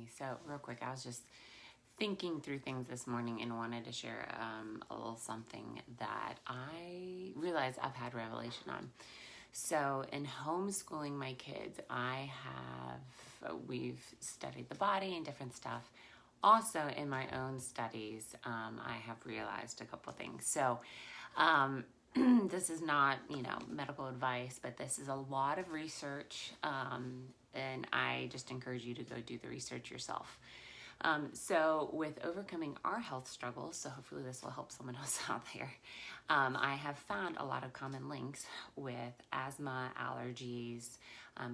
me. So real quick, I was just thinking through things this morning and wanted to share a little something that I realized I've had revelation on. So in homeschooling my kids, we've studied the body and different stuff. Also in my own studies, I have realized a couple things. So this is not, medical advice, but this is a lot of research, and I just encourage you to go do the research yourself. So with overcoming our health struggles, so hopefully this will help someone else out there, I have found a lot of common links with asthma, allergies,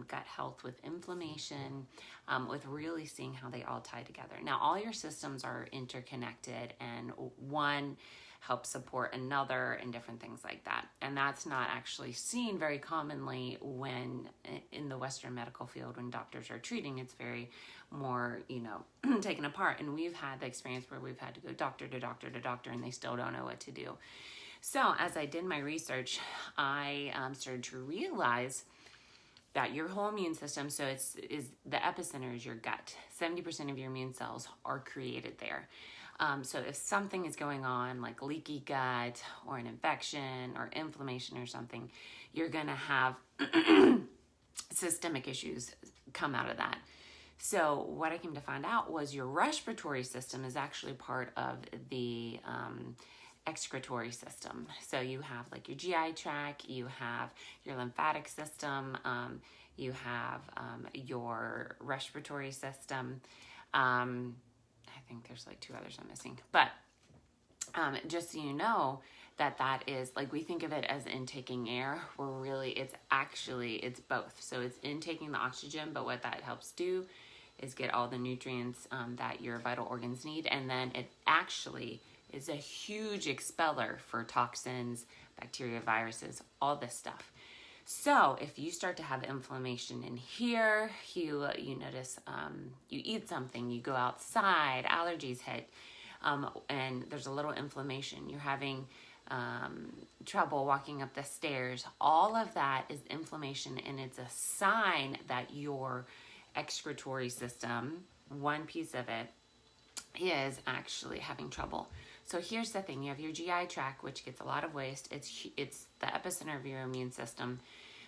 gut health with inflammation, with really seeing how they all tie together. Now, all your systems are interconnected, and one helps support another and different things like that. And that's not actually seen very commonly when in the Western medical field, when doctors are treating, it's very more, taken apart. And we've had the experience where we've had to go doctor to doctor to doctor, and they still don't know what to do. So as I did my research, I started to realize that your whole immune system, so is the epicenter is your gut. 70% of your immune cells are created there. So if something is going on, like leaky gut or an infection or inflammation or something, you're going to have systemic issues come out of that. So what I came to find out was your respiratory system is actually part of the excretory system. So you have like your GI tract, you have your lymphatic system, you have your respiratory system. I think there's like two others I'm missing, but just so you know that is like, we think of it as intaking air, where really it's both. So it's intaking the oxygen, but what that helps do is get all the nutrients that your vital organs need, and then it actually is a huge expeller for toxins, bacteria, viruses, all this stuff. So if you start to have inflammation in here, you notice you eat something, you go outside, allergies hit, and there's a little inflammation. You're having trouble walking up the stairs. All of that is inflammation, and it's a sign that your excretory system, one piece of it, is actually having trouble. So here's the thing: you have your GI tract, which gets a lot of waste. It's the epicenter of your immune system.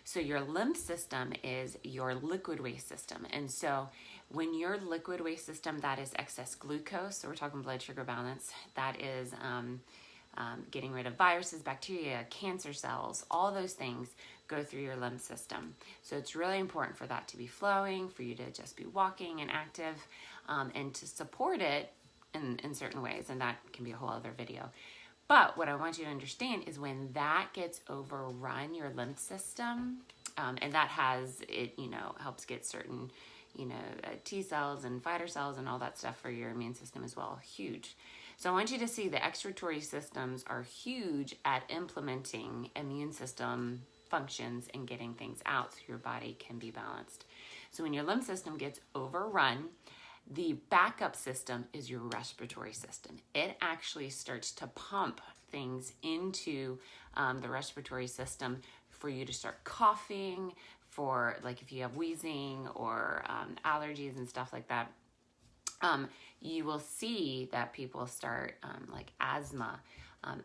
So your lymph system is your liquid waste system. And so when your liquid waste system, that is excess glucose, so we're talking blood sugar balance, that is getting rid of viruses, bacteria, cancer cells, all those things go through your lymph system. So it's really important for that to be flowing, for you to just be walking and active, and to support it in certain ways, and that can be a whole other video. But what I want you to understand is when that gets overrun, your lymph system, and that helps get certain, T cells and fighter cells and all that stuff for your immune system as well, huge. So I want you to see the excretory systems are huge at implementing immune system functions and getting things out so your body can be balanced. So when your lymph system gets overrun, the backup system is your respiratory system. It actually starts to pump things into the respiratory system for you to start coughing, for like if you have wheezing or allergies and stuff like that. You will see that people start like asthma,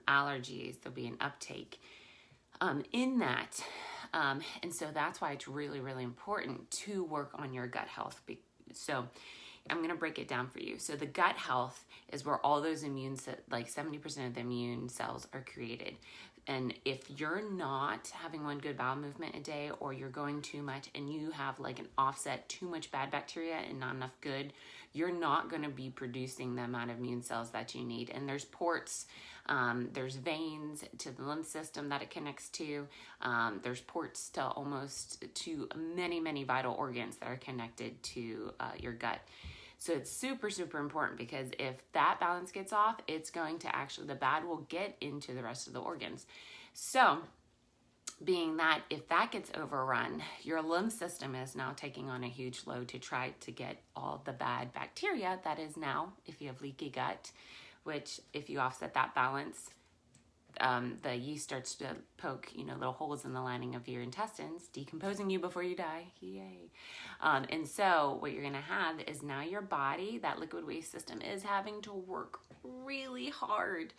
allergies, there'll be an uptake in that. And so that's why it's really, really important to work on your gut health. So I'm going to break it down for you. So the gut health is where all those like 70% of the immune cells are created. And if you're not having one good bowel movement a day, or you're going too much and you have like an offset, too much bad bacteria and not enough good, you're not going to be producing the amount of immune cells that you need. And there's ports, there's veins to the lymph system that it connects to. There's ports to many, many vital organs that are connected to your gut. So it's super, super important, because if that balance gets off, it's going to the bad will get into the rest of the organs. So being that if that gets overrun, your lymph system is now taking on a huge load to try to get all the bad bacteria that is now, if you have leaky gut, which if you offset that balance, the yeast starts to poke, little holes in the lining of your intestines, decomposing you before you die. Yay. And so what you're going to have is now your body, that liquid waste system, is having to work really hard.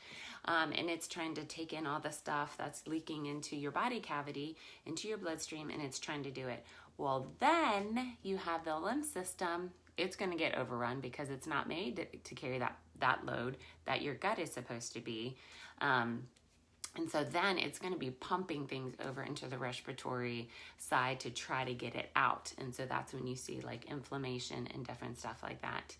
And it's trying to take in all the stuff that's leaking into your body cavity, into your bloodstream, and it's trying to do it. Well, then you have the lymph system. It's going to get overrun because it's not made to carry that load that your gut is supposed to be. And so then it's going to be pumping things over into the respiratory side to try to get it out. And so that's when you see like inflammation and different stuff like that.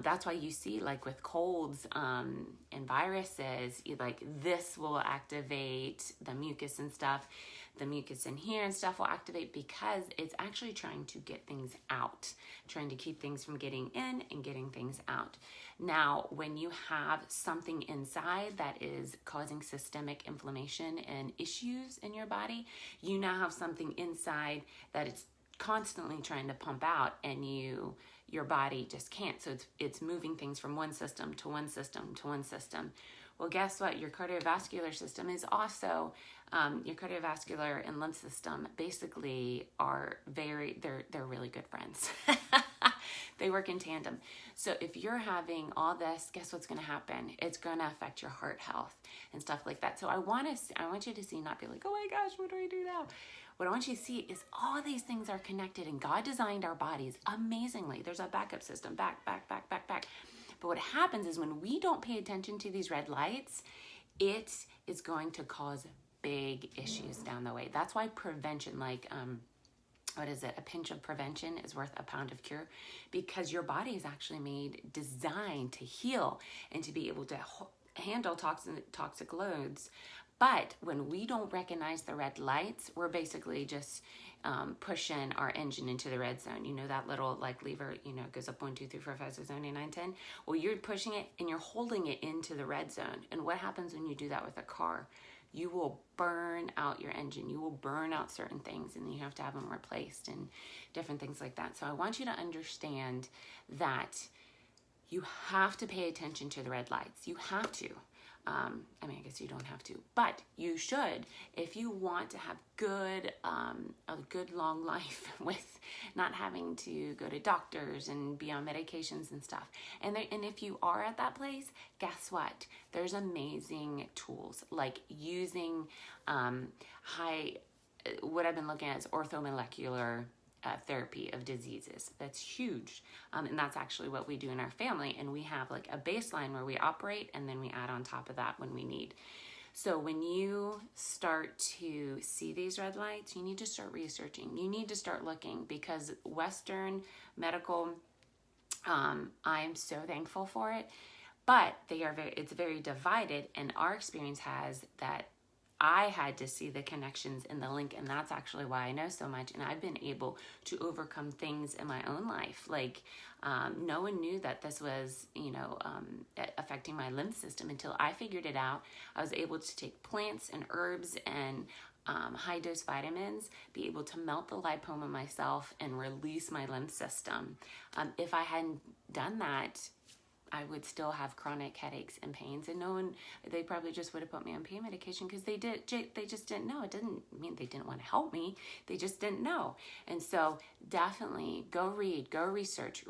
That's why you see like with colds and viruses, like this will activate the mucus and stuff. The mucus in here and stuff will activate because it's actually trying to get things out, trying to keep things from getting in and getting things out. Now, when you have something inside that is causing systemic inflammation and issues in your body, you now have something inside that it's constantly trying to pump out, and your body just can't. So it's moving things from one system to one system to one system. Well, guess what? Your cardiovascular system is also, your cardiovascular and lymph system basically are they're really good friends. They work in tandem. So if you're having all this, guess what's going to happen? It's going to affect your heart health and stuff like that. So I want you to see, not be like, oh my gosh, what do I do now? What I want you to see is all these things are connected, and God designed our bodies amazingly. There's a backup system, back. But what happens is when we don't pay attention to these red lights, it is going to cause big issues down the way. That's why prevention, like, a pinch of prevention is worth a pound of cure, because your body is actually designed to heal and to be able to handle toxic loads. But when we don't recognize the red lights, we're basically just pushing our engine into the red zone. You know that little like lever, it goes up 1, 2, 3, 4, 5, 6, 7, 8, 9, 10. Well, you're pushing it and you're holding it into the red zone. And what happens when you do that with a car? You will burn out your engine. You will burn out certain things, and you have to have them replaced and different things like that. So I want you to understand that you have to pay attention to the red lights. You have to. I guess you don't have to, but you should if you want to have a good long life with not having to go to doctors and be on medications and stuff. And if you are at that place, guess what? There's amazing tools like using what I've been looking at is orthomolecular therapy of diseases. That's huge. And that's actually what we do in our family. And we have like a baseline where we operate, and then we add on top of that when we need. So when you start to see these red lights, you need to start researching. You need to start looking, because Western medical, I'm so thankful for it, but it's very divided. And our experience has that I had to see the connections in the link, and that's actually why I know so much. And I've been able to overcome things in my own life. Like, no one knew that this was, affecting my lymph system until I figured it out. I was able to take plants and herbs and high dose vitamins, be able to melt the lipoma myself and release my lymph system. If I hadn't done that, I would still have chronic headaches and pains, and they probably just would have put me on pain medication, because they just didn't know. It didn't mean they didn't want to help me. They just didn't know. And so definitely go read, go research,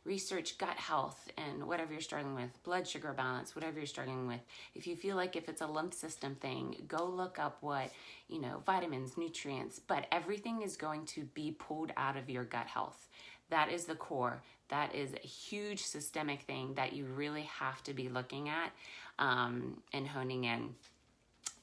research gut health and whatever you're struggling with, blood sugar balance, whatever you're struggling with. If you feel like if it's a lymph system thing, go look up what, vitamins, nutrients, but everything is going to be pulled out of your gut health. That is the core. That is a huge systemic thing that you really have to be looking at and honing in.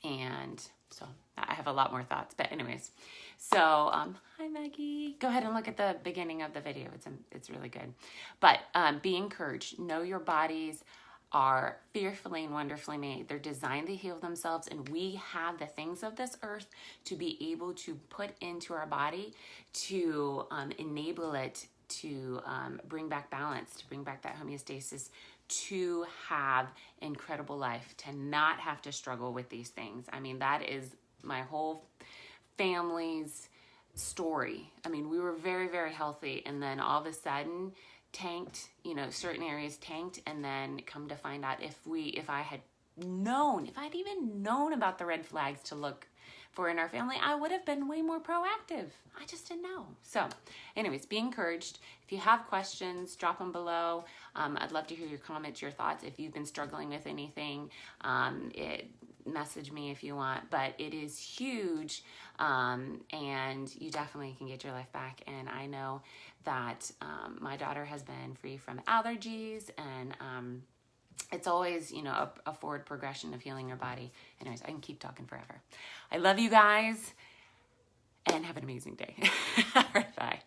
And so I have a lot more thoughts, but anyways. So hi Maggie. Go ahead and look at the beginning of the video. It's really good. But be encouraged. Know your bodies are fearfully and wonderfully made. They're designed to heal themselves, and we have the things of this earth to be able to put into our body to enable it to bring back balance, to bring back that homeostasis, to have incredible life, to not have to struggle with these things. I mean, that is my whole family's story. I mean, we were very, very healthy, and then all of a sudden tanked, certain areas tanked, and then come to find out if I had even known about the red flags to look for in our family, I would have been way more proactive. I just didn't know. So anyways, be encouraged. If you have questions, drop them below. I'd love to hear your comments, your thoughts. If you've been struggling with anything, message me if you want, but it is huge. And you definitely can get your life back. And I know that my daughter has been free from allergies, and it's always, a forward progression of healing your body. Anyways, I can keep talking forever. I love you guys, and have an amazing day. All right, bye.